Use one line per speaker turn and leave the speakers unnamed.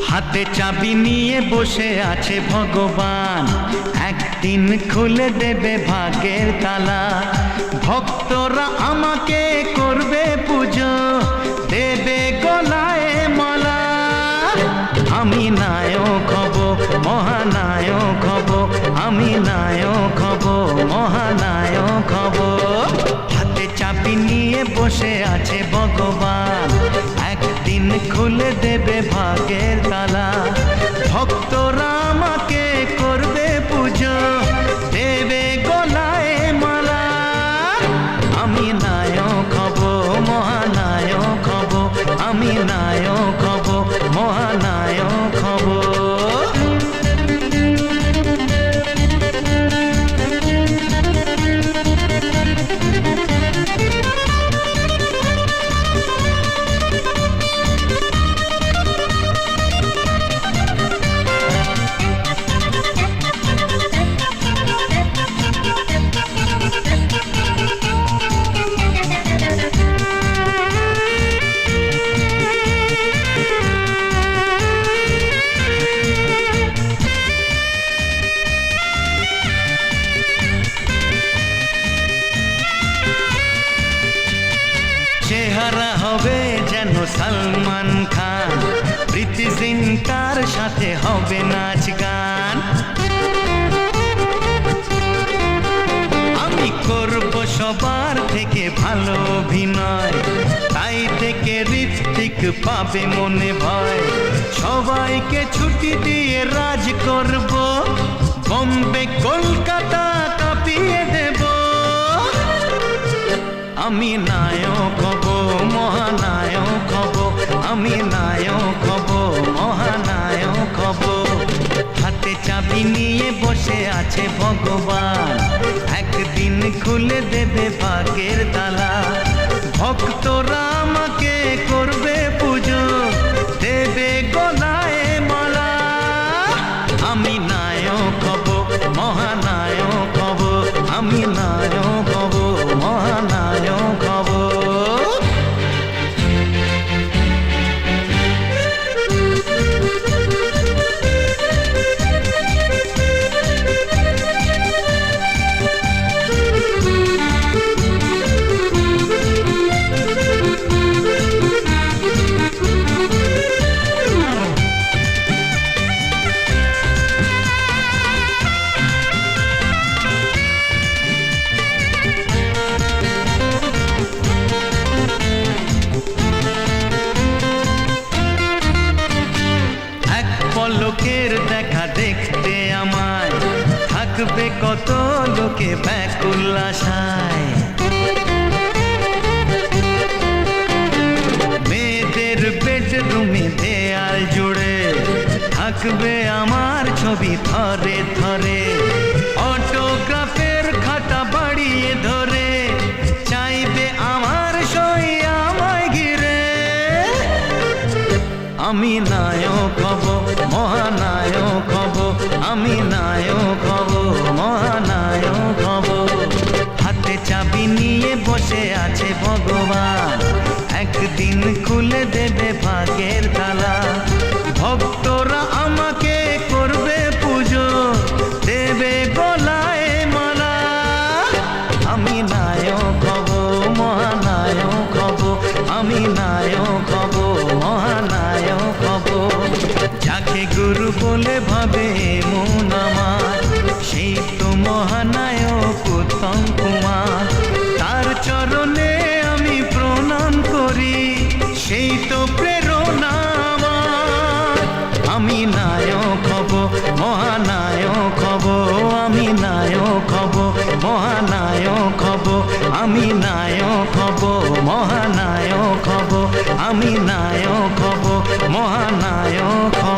হাতে চাবি নিয়ে বসে আছে ভগবান, একদিন খুলে দেবে ভাগ্যের তালা। ভক্তরা আমাকে করবে পুজো, দেবে গলায় মালা। আমি নায়ক হব, মহানায়ক হব, আমি নায়ক হব, মহানায়ক হব। হাতে চাবি নিয়ে বসে আছে ভগবান, একদিন খুলে দেবে ভাগ্যের তালা। ভক্তরা আমাকে করবে পুজো, দেবে গলায় মালা। আমি নায়ক হব, মহানায়ক হব, আমি নায়ক হব, মহানায়ক হব। চেহারা হবে যেন সলমান খান, প্রীতি জিন্টার সাথে হবে নাচ গান। আমি করব সবার থেকে ভালো অভিনয়, তাই থেকে ঋত্বিক পাবে মনে ভয়। সবাইকে ছুটি দিয়ে রাজ করব, বোম্বে কলকাতা কাঁপিয়ে দেব। আমি নায়ক হব, মহানায়ক হব, আমি নায়ক হব, মহানায়ক হব। হাতে চাবি নিয়ে বসে আছে ভগবান, একদিন খুলে দেবে ভাগ্যের তালা। ভক্তরা আমাকে করবে পুজো, দেবে গলায় মালা। আমি নায়ক হব, মহানায়ক হব, আমি নায়ক হব, মহানায়ক হব। লোকের দেখা দেখতে আমায় থাকবে কত লোকে ব্যাকুল আশায়। মেয়েদের বেডরুমে দেয়াল জুড়ে থাকবে আমার ছবি ধরে ধরে। অটোগ্রাফের খাতা বাড়িয়ে ধরে চাইবে আমার সই আমায় ঘিরে। আমি নায়ক হব, মহানায়ক হব, আমি নায়ক হব, মহানায়ক হব। হাতে চাবি নিয়ে বসে আছে ভগবান, একদিন খুলে দেবে ভাগ্যের তালা। ভক্তরা আমাকে করবে পুজো, দেবে গলায় মালা। আমি নায়ক হব, মহানায়ক হব, আমি নায়ক হব, মহানায়ক হব। যাকে গুরু বলে ভাবে মন আমার, সেই তো মহানায়ক উত্তম কুমার। তার চরণে আমি প্রণাম করি, সেই তো প্রেরণা আমার। আমি নায়ক হব, মহানায়ক হব, আমি নায়ক হব, মহানায়ক হব, আমি নায়ক হব, মহানায়ক হব, আমি নায়ক হব, মহানায়ক হব।